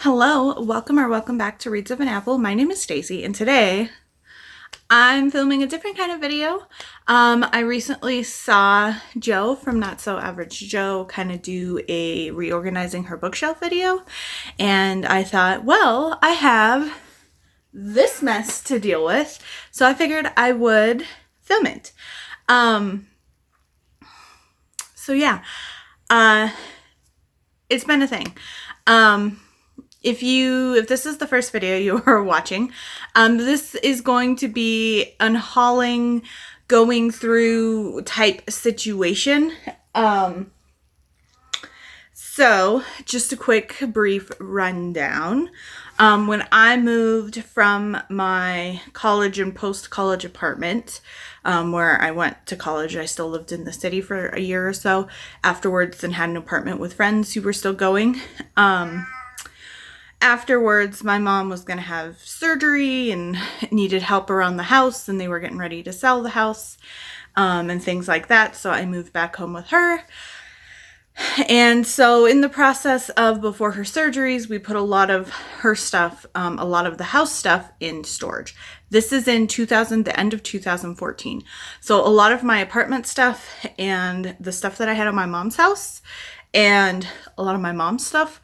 Hello, welcome back to Reads of an Apple. My name is Stacy, and today I'm filming a different kind of video. I recently saw Joe from Not So Average Joe kind of do a reorganizing her bookshelf video, and I thought, well, I have this mess to deal with, so I figured I would film it. So yeah, it's been a thing. If this is the first video you are watching, this is going to be an hauling, going through type situation. So just a quick brief rundown. When I moved from my college and post-college apartment, where I went to college, I still lived in the city for a year or so afterwards and had an apartment with friends who were still going. Afterwards, my mom was going to have surgery and needed help around the house, and they were getting ready to sell the house and things like that. So I moved back home with her. And so in the process of before her surgeries, we put a lot of her stuff, a lot of the house stuff in storage. This is in the end of 2014. So a lot of my apartment stuff and the stuff that I had at my mom's house and a lot of my mom's stuff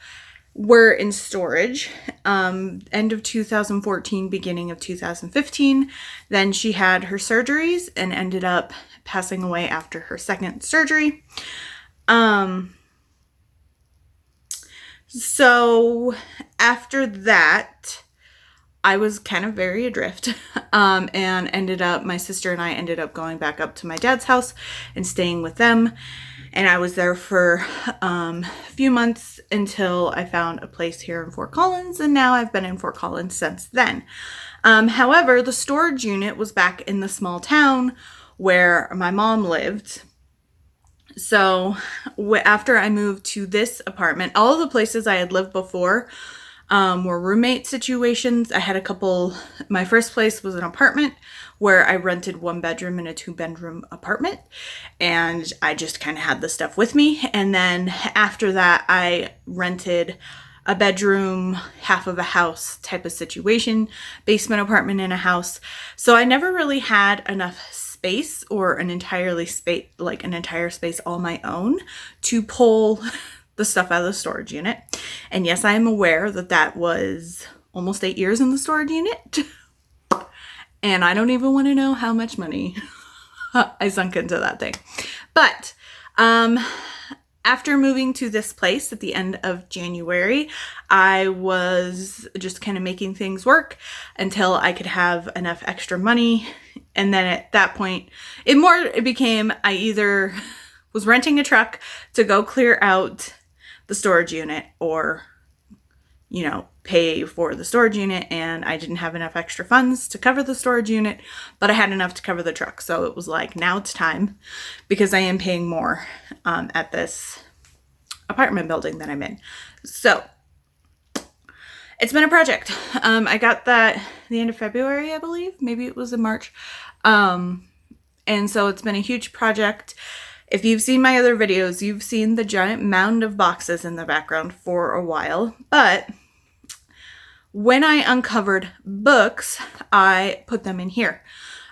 were in storage, end of 2014, beginning of 2015. Then she had her surgeries and ended up passing away after her second surgery. So after that, I was kind of very adrift, and my sister and I ended up going back up to my dad's house and staying with them. And I was there for a few months until I found a place here in Fort Collins, and now I've been in Fort Collins since then. However, the storage unit was back in the small town where my mom lived. So after I moved to this apartment, all of the places I had lived before were roommate situations. I had a couple. My first place was an apartment where I rented 1 bedroom in a 2-bedroom apartment, and I just kind of had the stuff with me. And then after that, I rented a bedroom, half of a house type of situation, basement apartment in a house. So I never really had enough space or an entire space all my own to pull the stuff out of the storage unit. And yes, I am aware that that was almost 8 years in the storage unit. And I don't even want to know how much money I sunk into that thing. But after moving to this place at the end of January, I was just kind of making things work until I could have enough extra money. And then at that point, it became I either was renting a truck to go clear out the storage unit or, pay for the storage unit, and I didn't have enough extra funds to cover the storage unit, but I had enough to cover the truck. So it was like, now it's time, because I am paying more at this apartment building that I'm in. So it's been a project. I got that the end of February, I believe. Maybe it was in March. And so it's been a huge project. If you've seen my other videos, you've seen the giant mound of boxes in the background for a while. But when I uncovered books, I put them in here.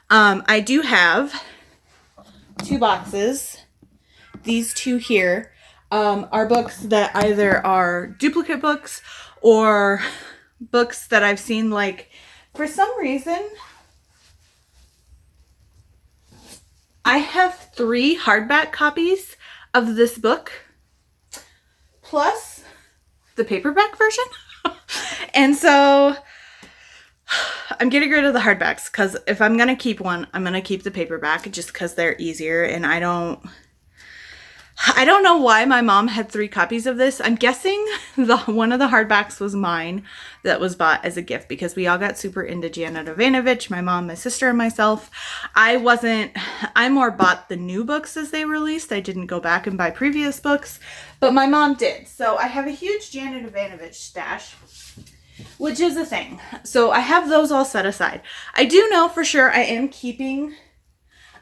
I do have 2 boxes. These 2 here are books that either are duplicate books or books that I've seen, for some reason, I have 3 hardback copies of this book, plus the paperback version. And so I'm getting rid of the hardbacks, because if I'm going to keep one, I'm going to keep the paperback just because they're easier. And I don't know why my mom had 3 copies of this. I'm guessing one of the hardbacks was mine that was bought as a gift, because we all got super into Janet Ovanovich, my mom, my sister, and myself. I more bought the new books as they released. I didn't go back and buy previous books, but my mom did. So I have a huge Janet Ovanovich stash, which is a thing. So I have those all set aside. I do know for sure I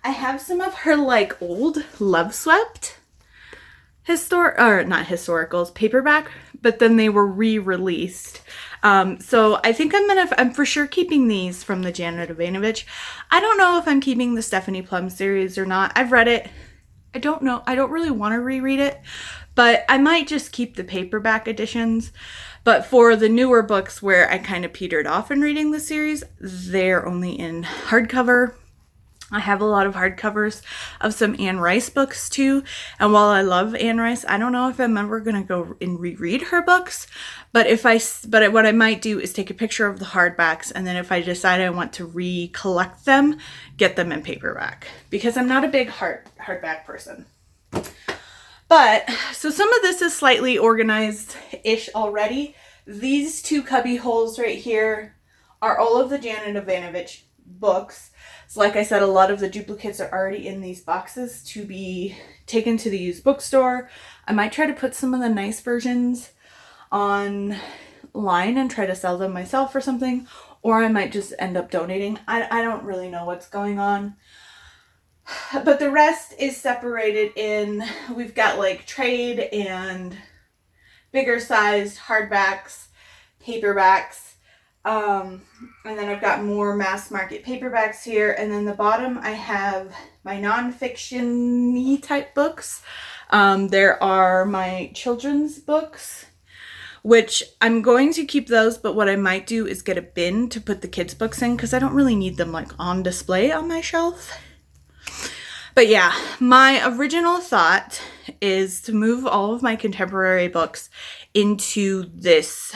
have some of her old Love Swept not historicals, paperback but then they were re-released. So I think I'm for sure keeping these from the Janet Evanovich. I don't know if I'm keeping the Stephanie Plum series or not. I've read it. I don't know. I don't really want to reread it, but I might just keep the paperback editions. But for the newer books where I kind of petered off in reading the series, they're only in hardcover. I have a lot of hardcovers of some Anne Rice books too. And while I love Anne Rice, I don't know if I'm ever going to go and reread her books. But what I might do is take a picture of the hardbacks. And then if I decide I want to recollect them, get them in paperback. Because I'm not a big hardback person. But, so some of this is slightly organized-ish already. These two cubby holes right here are all of the Janet Evanovich books. So like I said, a lot of the duplicates are already in these boxes to be taken to the used bookstore. I might try to put some of the nice versions online and try to sell them myself or something. Or I might just end up donating. I don't really know what's going on. But the rest is separated in, we've got like trade and bigger sized hardbacks, paperbacks. And then I've got more mass market paperbacks here. And then the bottom, I have my nonfiction-y type books. There are my children's books, which I'm going to keep those. But what I might do is get a bin to put the kids' books in because I don't really need them like on display on my shelf. But yeah, my original thought is to move all of my contemporary books into this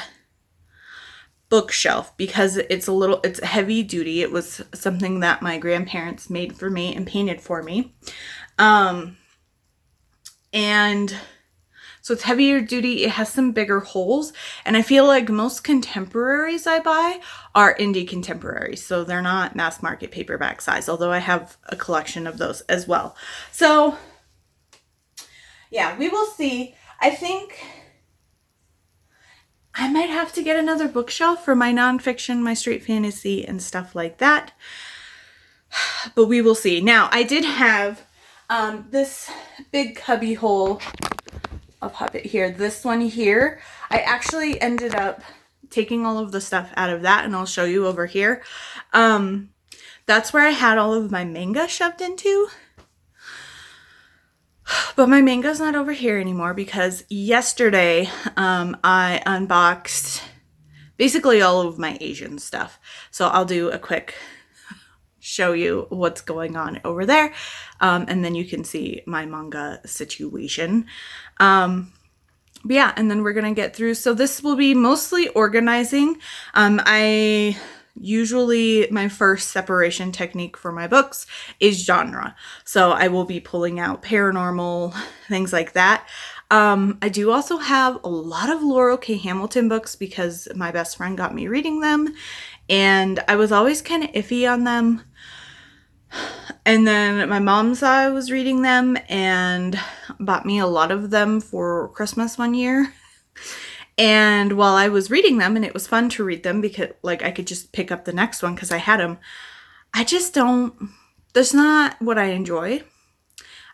bookshelf because it's heavy duty. It was something that my grandparents made for me and painted for me. And so it's heavier duty. It has some bigger holes. And I feel like most contemporaries I buy are indie contemporaries. So they're not mass market paperback size, although I have a collection of those as well. So yeah, we will see. I think I might have to get another bookshelf for my nonfiction, my straight fantasy, and stuff like that. But we will see. Now, I did have this big cubby hole. I'll pop it here. This one here, I actually ended up taking all of the stuff out of that, and I'll show you over here. That's where I had all of my manga shoved into. But my manga's not over here anymore because yesterday I unboxed basically all of my Asian stuff. So I'll do a quick show you what's going on over there. And then you can see my manga situation. But yeah, and then we're going to get through. So this will be mostly organizing. Usually my first separation technique for my books is genre. So I will be pulling out paranormal, things like that. I do also have a lot of Laurel K. Hamilton books because my best friend got me reading them. And I was always kind of iffy on them. And then my mom saw I was reading them and bought me a lot of them for Christmas one year. And while I was reading them, and it was fun to read them because like I could just pick up the next one because I had them, that's not what I enjoy.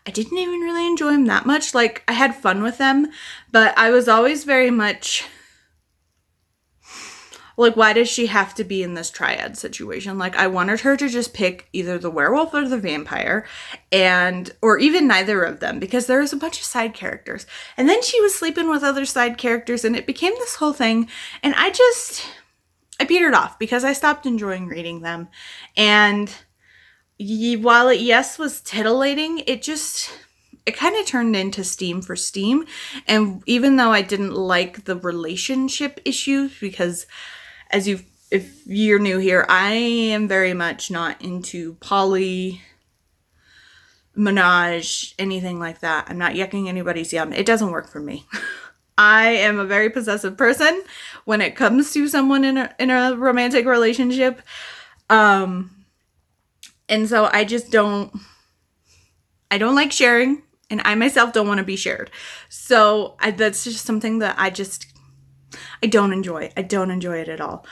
I didn't even really enjoy them that much. Like I had fun with them, but I was always very much like, why does she have to be in this triad situation? Like, I wanted her to just pick either the werewolf or the vampire, or even neither of them, because there was a bunch of side characters. And then she was sleeping with other side characters, and it became this whole thing. And I petered off because I stopped enjoying reading them. And while it, yes, was titillating, it kind of turned into steam for steam. And even though I didn't like the relationship issues, because if you're new here, I am very much not into poly, menage, anything like that. I'm not yucking anybody's yum. It doesn't work for me. I am a very possessive person when it comes to someone in a romantic relationship. And so I don't like sharing, and I myself don't want to be shared. So that's just something that I don't enjoy. I don't enjoy it at all.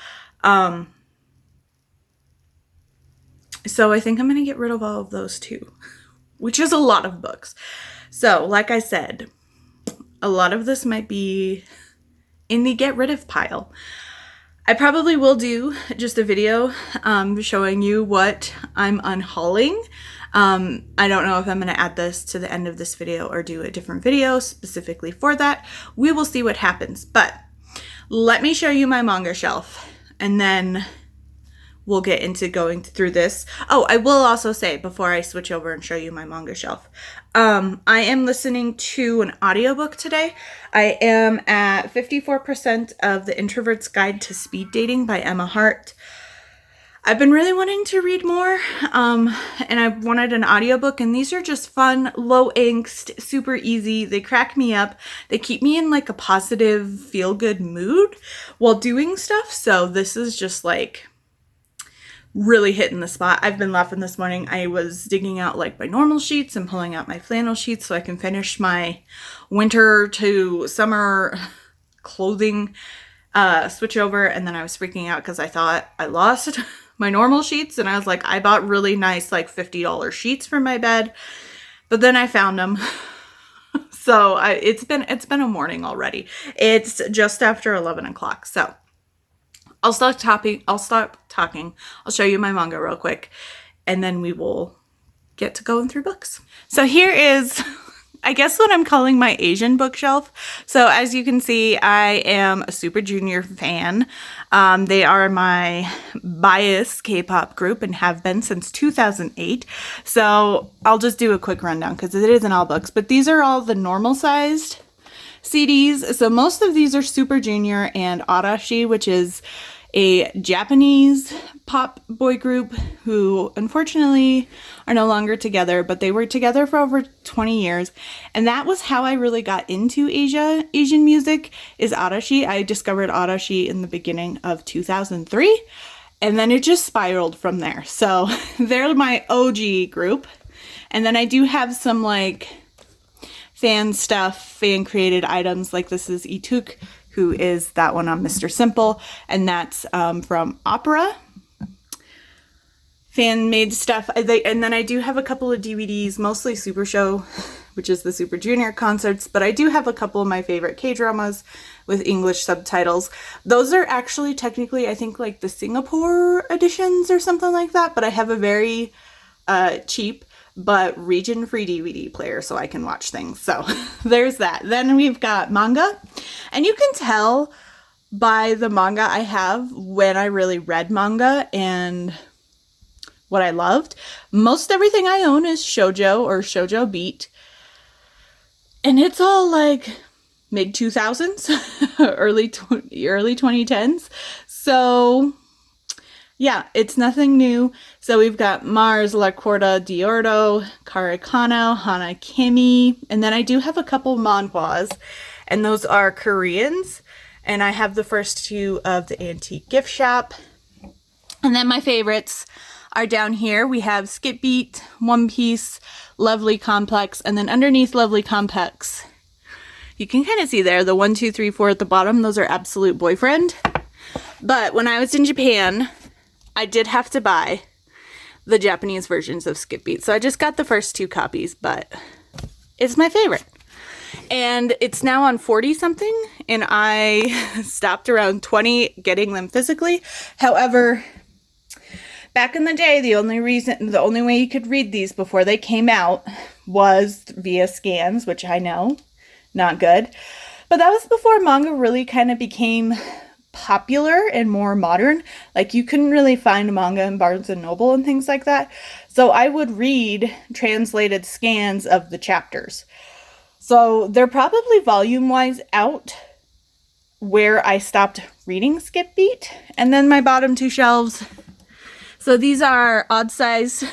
So I think I'm going to get rid of all of those too, which is a lot of books. So like I said, a lot of this might be in the get rid of pile. I probably will do just a video showing you what I'm unhauling. I don't know if I'm going to add this to the end of this video or do a different video specifically for that. We will see what happens, but let me show you my manga shelf and then we'll get into going through this. Oh, I will also say before I switch over and show you my manga shelf, I am listening to an audiobook today. I am at 54% of The Introvert's Guide to Speed Dating by Emma Hart. I've been really wanting to read more, and I wanted an audiobook, and these are just fun, low angst, super easy. They crack me up. They keep me in like a positive, feel-good mood while doing stuff, so this is just like really hitting the spot. I've been laughing this morning. I was digging out like my normal sheets and pulling out my flannel sheets so I can finish my winter to summer clothing switch over, and then I was freaking out because I thought I lost my normal sheets, and I was like, I bought really nice like $50 sheets for my bed, but then I found them. So it's been a morning already. It's just after 11 o'clock. So I'll stop talking. I'll show you my manga real quick, and then we will get to going through books. So here is, I guess, what I'm calling my Asian bookshelf. So as you can see, I am a Super Junior fan. They are my bias K-pop group and have been since 2008. So I'll just do a quick rundown because it isn't all books, but these are all the normal sized CDs. So most of these are Super Junior and Arashi, which is a Japanese pop boy group who unfortunately are no longer together, but they were together for over 20 years. And that was how I really got into Asian music, is Arashi. I discovered Arashi in the beginning of 2003, and then it just spiraled from there. So they're my OG group. And then I do have some like fan stuff, fan created items, like this is Ituk, who is that one on Mr. Simple, and that's from Opera. Fan made stuff. And then I do have a couple of DVDs, mostly Super Show, which is the Super Junior concerts, but I do have a couple of my favorite K-dramas with English subtitles. Those are actually technically, I think, like the Singapore editions or something like that, but I have a very cheap but region-free DVD player so I can watch things. So there's that. Then we've got manga, and you can tell by the manga I have when I really read manga and what I loved. Most everything I own is shoujo or shoujo beat, and it's all like mid-2000s, early 2010s. So yeah, it's nothing new. So we've got Mars, La Corda d'Ordo, Karakano, Hana Kimi, and then I do have a couple manhwas, and those are Koreans, and I have the first two of the Antique Gift Shop. And then my favorites are down here. We have Skip Beat, One Piece, Lovely Complex, and then underneath Lovely Complex, you can kind of see there, the 1, 2, 3, 4 at the bottom, those are Absolute Boyfriend. But when I was in Japan, I did have to buy the Japanese versions of Skip Beat. So I just got the first two copies, but it's my favorite. And it's now on 40 something, and I stopped around 20 getting them physically. However, back in the day, the only way you could read these before they came out was via scans, which I know, not good. But that was before manga really kind of became popular and more modern. Like, you couldn't really find manga in Barnes and Noble and things like that. So I would read translated scans of the chapters. So they're probably volume-wise out where I stopped reading Skip Beat. And then my bottom two shelves. So these are odd size.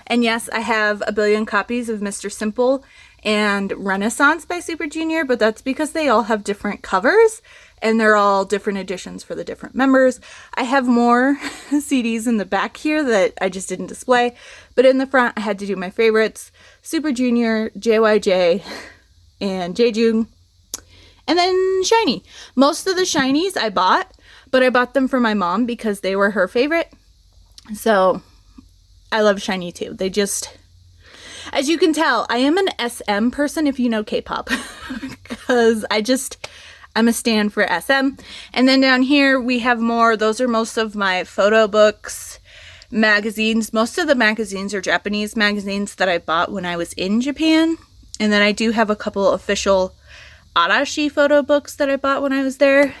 And yes, I have a billion copies of Mr. Simple and Renaissance by Super Junior, but that's because they all have different covers and they're all different editions for the different members. I have more CDs in the back here that I just didn't display, but in the front I had to do my favorites: Super Junior, JYJ, and Jaejoong, and then Shiny. Most of the Shinies I bought, but I bought them for my mom because they were her favorite. So I love Shiny too. They just, as you can tell, I am an SM person if you know K-pop, because I'm a stand for SM. And then down here we have more. Those are most of my photo books, magazines. Most of the magazines are Japanese magazines that I bought when I was in Japan. And then I do have a couple official Arashi photo books that I bought when I was there.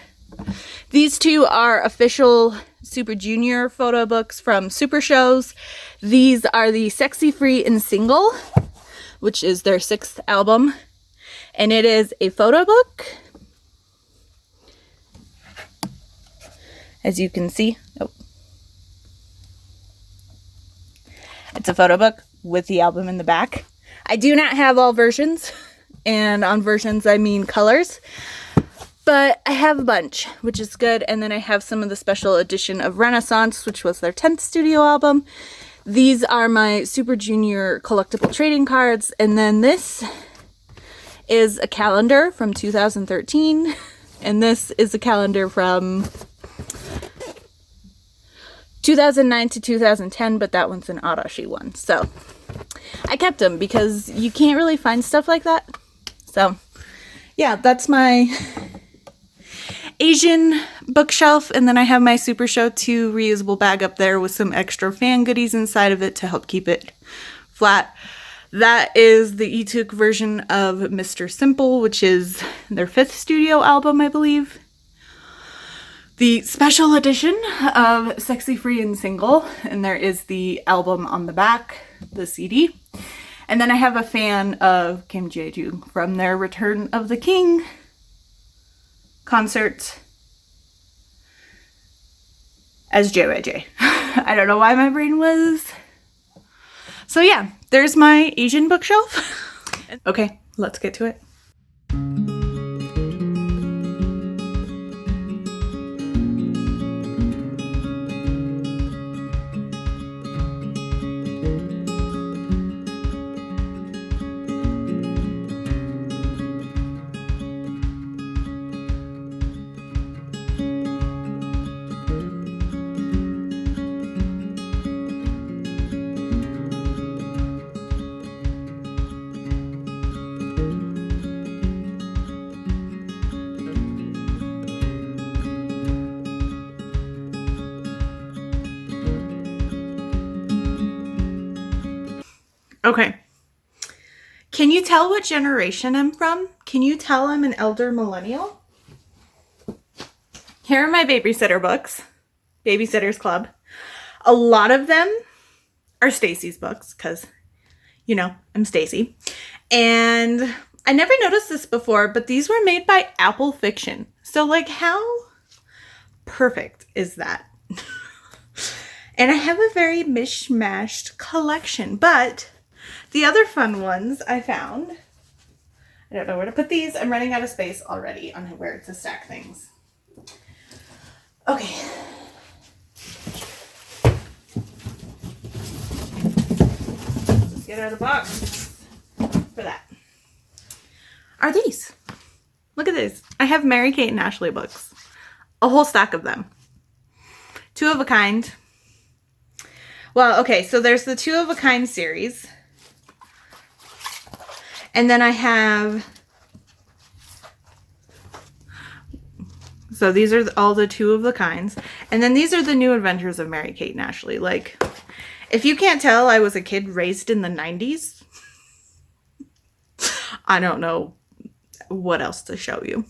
These two are official Super Junior photo books from Super Shows. These are the Sexy Free and Single, which is their 6th album. And it is a photo book. As you can see. Oh. It's a photo book with the album in the back. I do not have all versions. And on versions, I mean colors. But I have a bunch, which is good. And then I have some of the special edition of Renaissance, which was their 10th studio album. These are my Super Junior collectible trading cards. And then this is a calendar from 2013. And this is a calendar from 2009 to 2010, but that one's an Arashi one. So I kept them because you can't really find stuff like that. So yeah, that's my Asian bookshelf, and then I have my Super Show 2 reusable bag up there with some extra fan goodies inside of it to help keep it flat. That is the Etuk version of Mr. Simple, which is their 5th studio album, I believe. The special edition of Sexy Free and Single, and there is the album on the back, the CD. And then I have a fan of Kim Jae-ju from their Return of the King concert as JYJ. I don't know why my brain was. So yeah, there's my Asian bookshelf. Okay, let's get to it. Okay. Can you tell what generation I'm from? Can you tell I'm an elder millennial? Here are my babysitter books. Babysitter's Club. A lot of them are Stacy's books because, you know, I'm Stacy. And I never noticed this before, but these were made by Apple Fiction. So, like, how perfect is that? And I have a very mishmashed collection, but the other fun ones I found, I don't know where to put these. I'm running out of space already on where to stack things. Okay. Let's get out of the box for that. Are these? Look at this. I have Mary-Kate and Ashley books. A whole stack of them. 2 of a Kind. Well, okay, so there's the 2 of a Kind series. And then I have, so these are all the 2 of the Kinds. And then these are the New Adventures of Mary-Kate and Ashley. Like, if you can't tell, I was a kid raised in the 90s. I don't know what else to show you.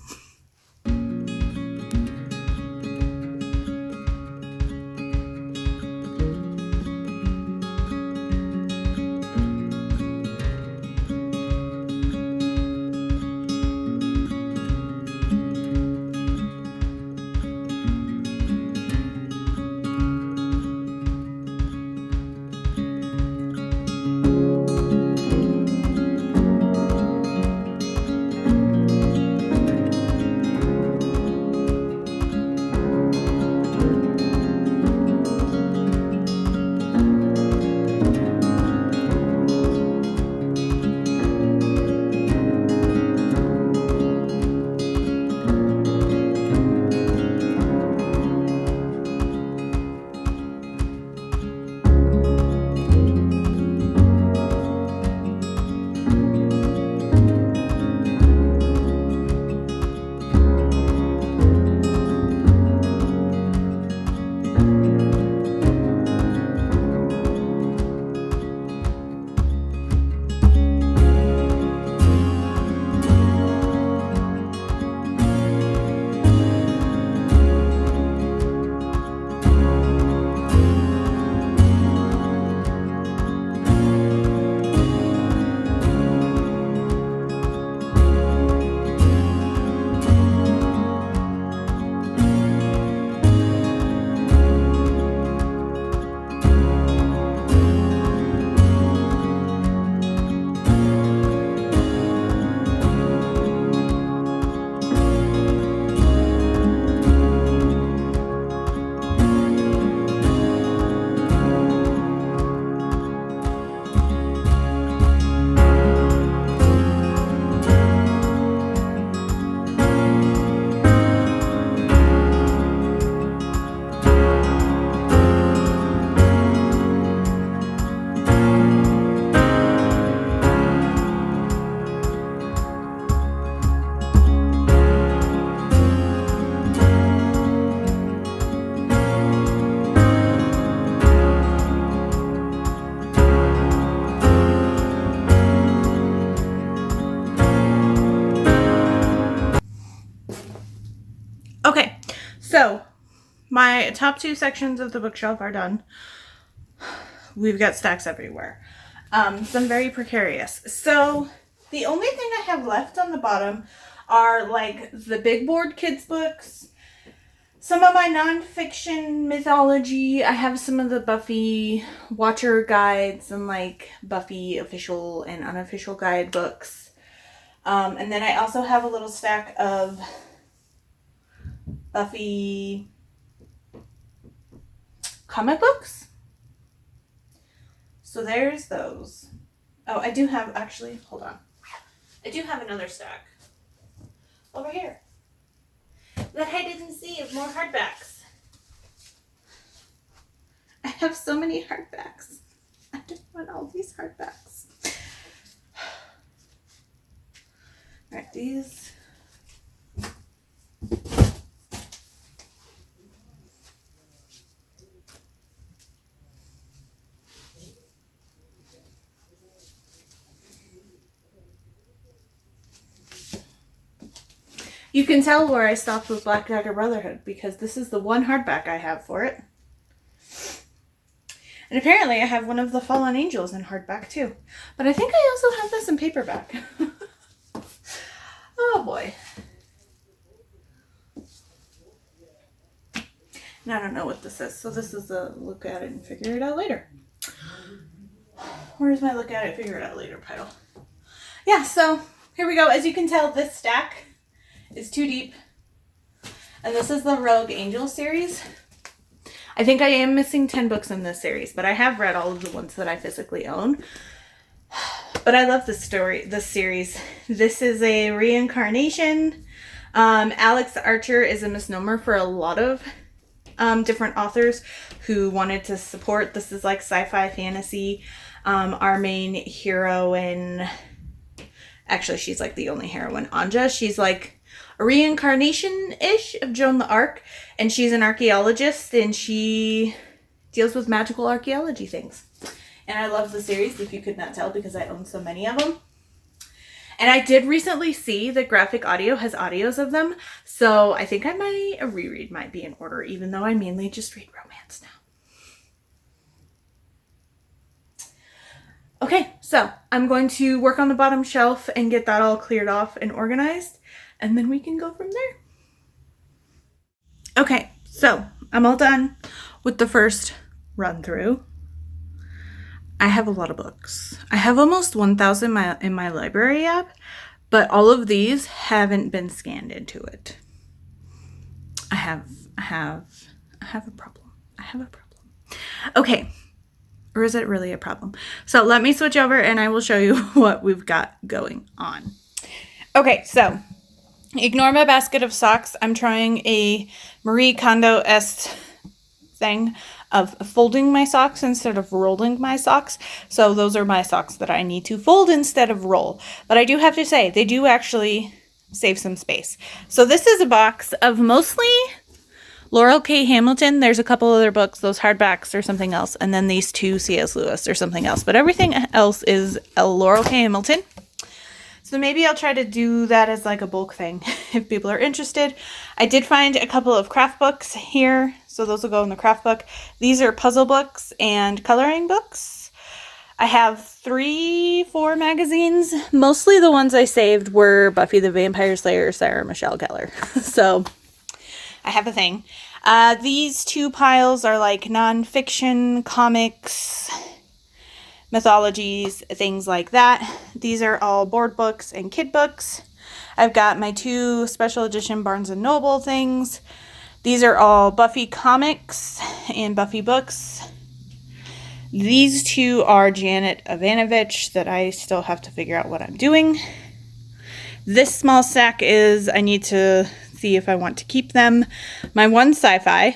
So my top 2 sections of the bookshelf are done. We've got stacks everywhere. Some very precarious. So the only thing I have left on the bottom are like the big board kids books, some of my nonfiction mythology. I have some of the Buffy Watcher guides and like Buffy official and unofficial guide books. And then I also have a little stack of Buffy comic books. So there's those. Oh, I do have, actually, hold on. I do have another stack over here that I didn't see of more hardbacks. I have so many hardbacks. I just want all these hardbacks. All right, these. You can tell where I stopped with Black Dagger Brotherhood because this is the one hardback I have for it. And apparently I have one of the Fallen Angels in hardback too. But I think I also have this in paperback. Oh boy. And I don't know what this is. So this is a look at it and figure it out later. Where's my look at it, figure it out later pile? Yeah, so here we go. As you can tell, this stack is too deep. And this is the Rogue Angel series. I think I am missing 10 books in this series, but I have read all of the ones that I physically own. But I love this series. This is a reincarnation. Alex Archer is a misnomer for a lot of different authors who wanted to support. This is like sci-fi fantasy. Our main heroine, actually she's like the only heroine, Anja, she's like a reincarnation-ish of Joan the Arc, and she's an archaeologist, and she deals with magical archaeology things. And I love the series, if you could not tell, because I own so many of them. And I did recently see that Graphic Audio has audios of them, so I think a reread might be in order, even though I mainly just read romance now. Okay, so I'm going to work on the bottom shelf and get that all cleared off and organized, and then we can go from there. Okay, so I'm all done with the first run through. I have a lot of books. I have almost 1,000 in my library app, but all of these haven't been scanned into it. I have a problem. I have a problem. Okay. Or is it really a problem? So let me switch over and I will show you what we've got going on. Okay, so ignore my basket of socks. I'm trying a Marie Kondo-esque thing of folding my socks instead of rolling my socks. So those are my socks that I need to fold instead of roll. But I do have to say, they do actually save some space. So this is a box of mostly Laurel K. Hamilton. There's a couple other books, those hardbacks or something else. And then these two C.S. Lewis or something else. But everything else is a Laurel K. Hamilton. So maybe I'll try to do that as like a bulk thing if people are interested. I did find a couple of craft books here. So those will go in the craft book. These are puzzle books and coloring books. I have 3-4 magazines. Mostly the ones I saved were Buffy the Vampire Slayer, Sarah Michelle Gellar. So I have a thing. These two piles are like nonfiction, comics, mythologies, things like that. These are all board books and kid books. I've got my 2 special edition Barnes & Noble things. These are all Buffy comics and Buffy books. These 2 are Janet Ivanovich that I still have to figure out what I'm doing. This small stack is, I need to see if I want to keep them. My 1 sci-fi,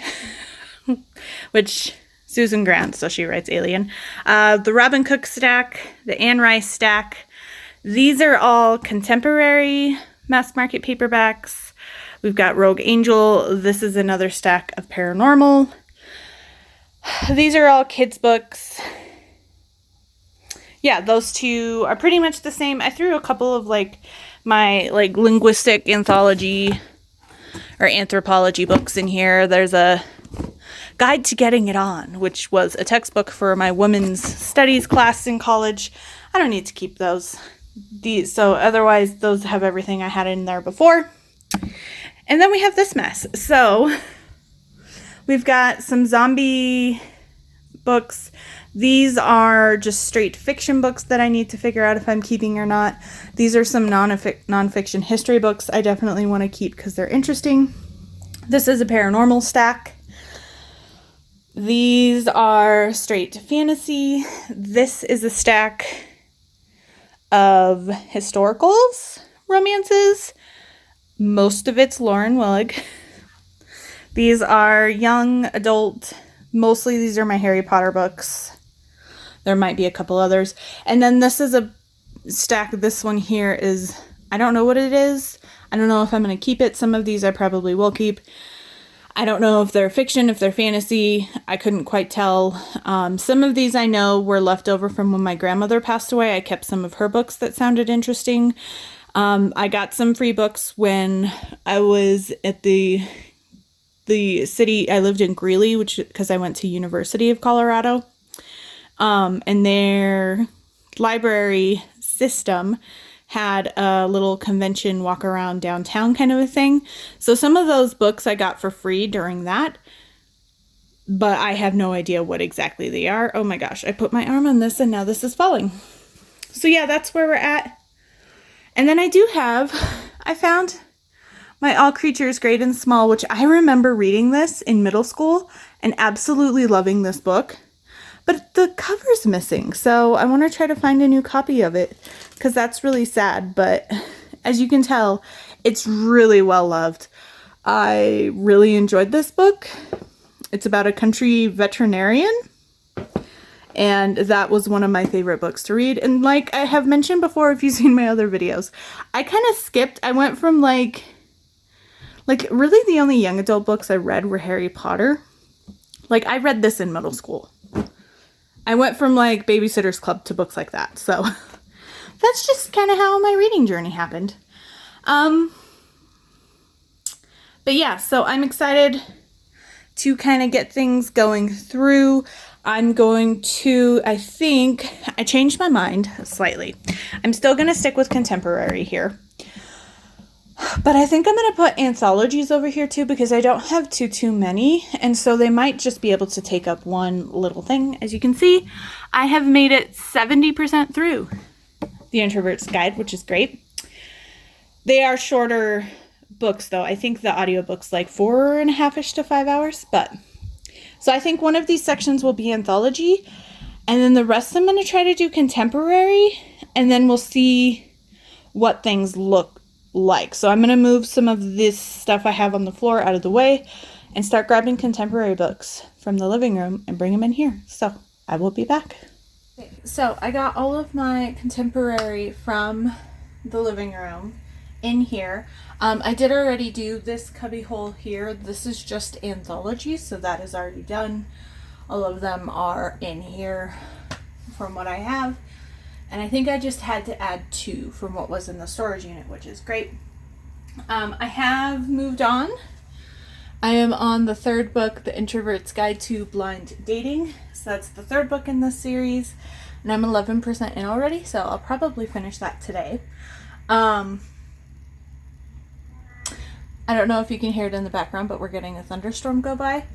which Susan Grant, so she writes Alien. The Robin Cook stack, the Anne Rice stack. These are all contemporary mass market paperbacks. We've got Rogue Angel. This is another stack of paranormal. These are all kids' books. Yeah, those 2 are pretty much the same. I threw a couple of like my like linguistic anthology or anthropology books in here. There's a Guide to Getting It On, which was a textbook for my women's studies class in college. I don't need to keep those. So otherwise, those have everything I had in there before. And then we have this mess. So we've got some zombie books. These are just straight fiction books that I need to figure out if I'm keeping or not. These are some nonfiction history books I definitely want to keep because they're interesting. This is a paranormal stack. These are straight fantasy. This is a stack of historicals, romances. Most of it's Lauren Willig. These are young adult. Mostly these are my Harry Potter books. There might be a couple others. And then this is a stack. This one here is, I don't know what it is. I don't know if I'm going to keep it. Some of these I probably will keep. I don't know if they're fiction, if they're fantasy. I couldn't quite tell. Some of these I know were left over from when my grandmother passed away. I kept some of her books that sounded interesting. I got some free books when I was at the city. I lived in Greeley, because I went to University of Colorado. And their library system had a little convention walk around downtown kind of a thing. So some of those books I got for free during that, but I have no idea what exactly they are. Oh my gosh, I put my arm on this and now this is falling. So yeah, that's where we're at. And then I found my All Creatures Great and Small, which I remember reading this in middle school and absolutely loving this book. But the cover's missing, so I want to try to find a new copy of it, because that's really sad. But as you can tell, it's really well loved. I really enjoyed this book. It's about a country veterinarian, and that was one of my favorite books to read. And like I have mentioned before, if you've seen my other videos, I kind of skipped. I went from like really the only young adult books I read were Harry Potter. Like I read this in middle school. I went from like Babysitter's Club to books like that. So that's just kind of how my reading journey happened. But yeah, so I'm excited to kind of get things going through. I'm going to, I think, I changed my mind slightly. I'm still going to stick with contemporary here. But I think I'm going to put anthologies over here too, because I don't have too many. And so they might just be able to take up one little thing. As you can see, I have made it 70% through The Introvert's Guide, which is great. They are shorter books though. I think the audiobook's like 4.5-ish to 5 hours. But so I think one of these sections will be anthology. And then the rest I'm going to try to do contemporary. And then we'll see what things look like. So I'm going to move some of this stuff I have on the floor out of the way and start grabbing contemporary books from the living room and bring them in here. So I will be back. So I got all of my contemporary from the living room in here. I did already do this cubby hole here. This is just anthology, so that is already done. All of them are in here from what I have. And I think I just had to add 2 from what was in the storage unit, which is great. I have moved on. I am on the 3rd book, The Introvert's Guide to Blind Dating. So that's the 3rd book in this series. And I'm 11% in already, so I'll probably finish that today. I don't know if you can hear it in the background, but we're getting a thunderstorm go by.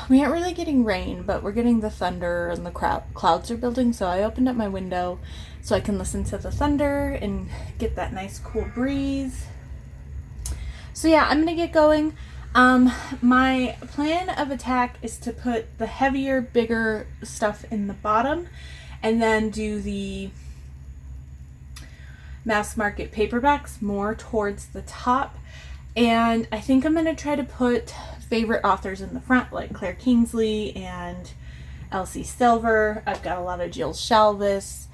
We aren't really getting rain, but we're getting the thunder and the clouds are building, so I opened up my window so I can listen to the thunder and get that nice cool breeze. So yeah, I'm gonna get going. My plan of attack is to put the heavier, bigger stuff in the bottom and then do the mass market paperbacks more towards the top. And I think I'm gonna try to put favorite authors in the front, like Claire Kingsley and Elsie Silver. I've got a lot of Jill Shalvis.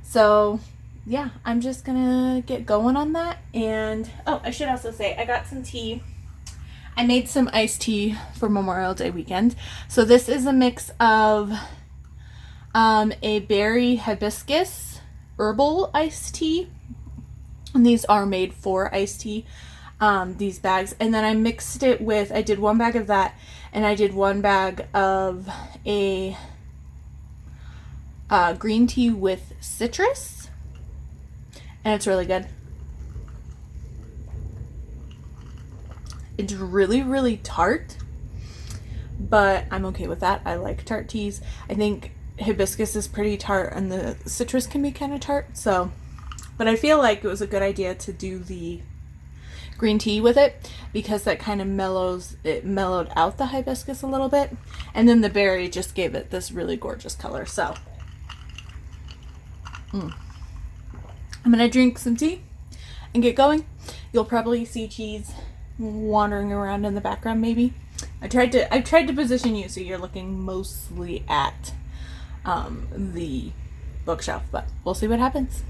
So yeah, I'm just gonna get going on that. And oh, I should also say I got some tea. I made some iced tea for Memorial Day weekend. So this is a mix of a berry hibiscus herbal iced tea. And these are made for iced tea. these bags. And then I mixed it with, I did 1 bag of that, and I did 1 bag of a green tea with citrus, and it's really good. It's really, really tart, but I'm okay with that. I like tart teas. I think hibiscus is pretty tart, and the citrus can be kind of tart, so, but I feel like it was a good idea to do the green tea with it, because that kind of mellowed out the hibiscus a little bit, and then the berry just gave it this really gorgeous color. So I'm gonna drink some tea and get going. You'll probably see cheese wandering around in the background, maybe. I tried to position you so you're looking mostly at the bookshelf, but we'll see what happens.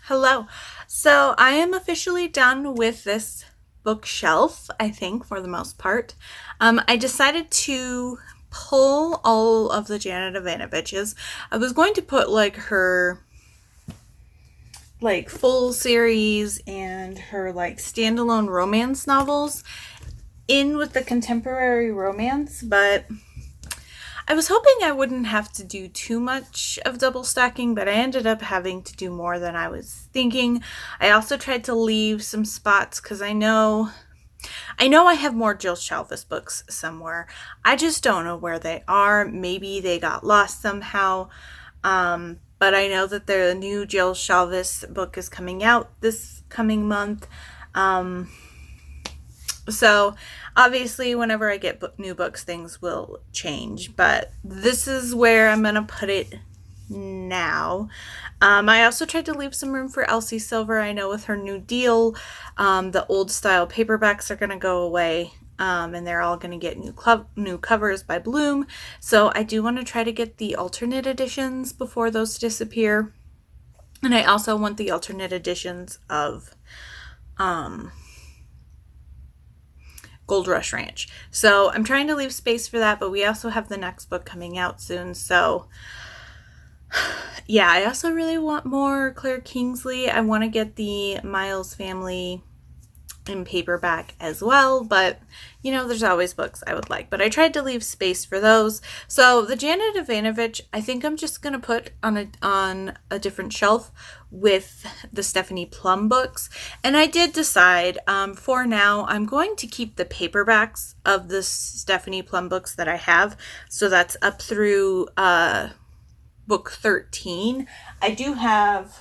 Hello. So I am officially done with this bookshelf, I think, for the most part. I decided to pull all of the Janet Ivanovich's. I was going to put like her like full series and her like standalone romance novels in with the contemporary romance, but I was hoping I wouldn't have to do too much of double stacking, but I ended up having to do more than I was thinking. I also tried to leave some spots because I know I have more Jill Shalvis books somewhere. I just don't know where they are. Maybe they got lost somehow. But I know that the new Jill Shalvis book is coming out this coming month. So obviously whenever I get new books, things will change, but this is where I'm going to put it now. I also tried to leave some room for Elsie Silver. I know with her new deal, the old style paperbacks are going to go away, and they're all going to get new covers by Bloom. So I do want to try to get the alternate editions before those disappear. And I also want the alternate editions of Gold Rush Ranch. So I'm trying to leave space for that, but we also have the next book coming out soon. So yeah, I also really want more Claire Kingsley. I want to get the Miles family in paperback as well, but you know, there's always books I would like, but I tried to leave space for those. So the Janet Ivanovich, I think I'm just going to put on a different shelf with the Stephanie Plum books. And I did decide, for now, I'm going to keep the paperbacks of the Stephanie Plum books that I have. So that's up through book 13. I do have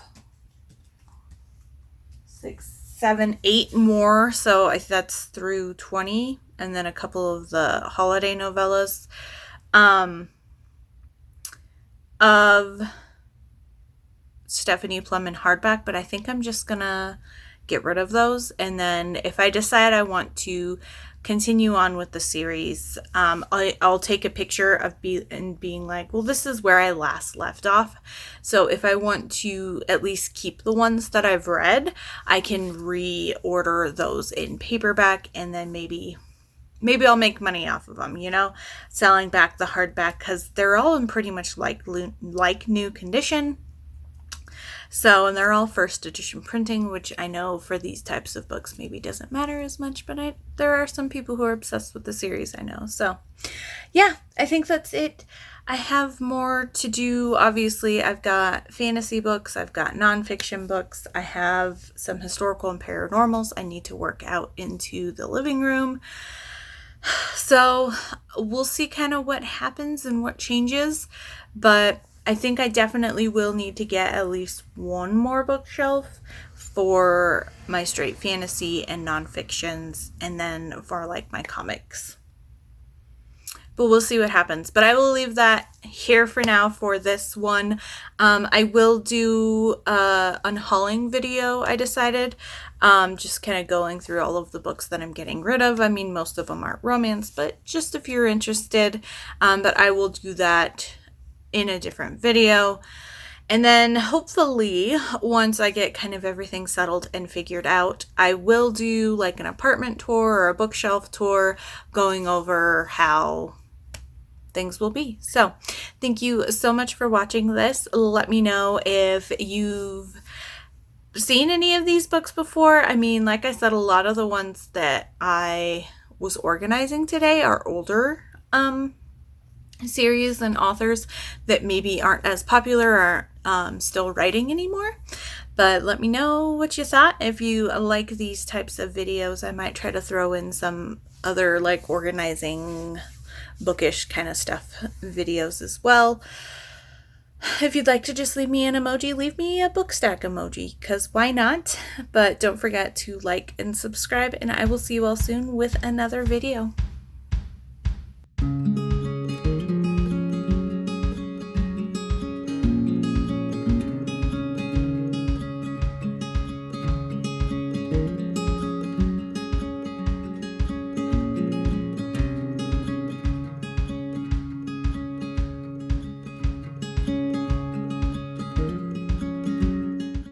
6, 7, 8 more, so that's through 20, and then a couple of the holiday novellas of Stephanie Plum in hardback, but I think I'm just gonna get rid of those, and then if I decide I want to continue on with the series, I'll take a picture of being like, well, this is where I last left off. So if I want to at least keep the ones that I've read, I can reorder those in paperback, and then maybe I'll make money off of them, you know, selling back the hardback, because they're all in pretty much like new condition. So, and they're all first edition printing, which I know for these types of books maybe doesn't matter as much, but there are some people who are obsessed with the series, I know. So, yeah, I think that's it. I have more to do. Obviously, I've got fantasy books, I've got nonfiction books, I have some historical and paranormals I need to work out into the living room. So, we'll see kind of what happens and what changes, but I think I definitely will need to get at least one more bookshelf for my straight fantasy and nonfictions, and then for like my comics. But we'll see what happens. But I will leave that here for now for this one. I will do a unhauling video, I decided. Just kind of going through all of the books that I'm getting rid of. I mean, most of them aren't romance, but just if you're interested. But I will do that in a different video. And then hopefully once I get kind of everything settled and figured out, I will do like an apartment tour or a bookshelf tour going over how things will be. So thank you so much for watching this. Let me know if you've seen any of these books before. I mean, like I said, a lot of the ones that I was organizing today are older series and authors that maybe aren't as popular or still writing anymore. But let me know what you thought. If you like these types of videos, I might try to throw in some other like organizing bookish kind of stuff videos as well. If you'd like to just leave me an emoji, leave me a book stack emoji, because why not? But don't forget to like and subscribe, and I will see you all soon with another video.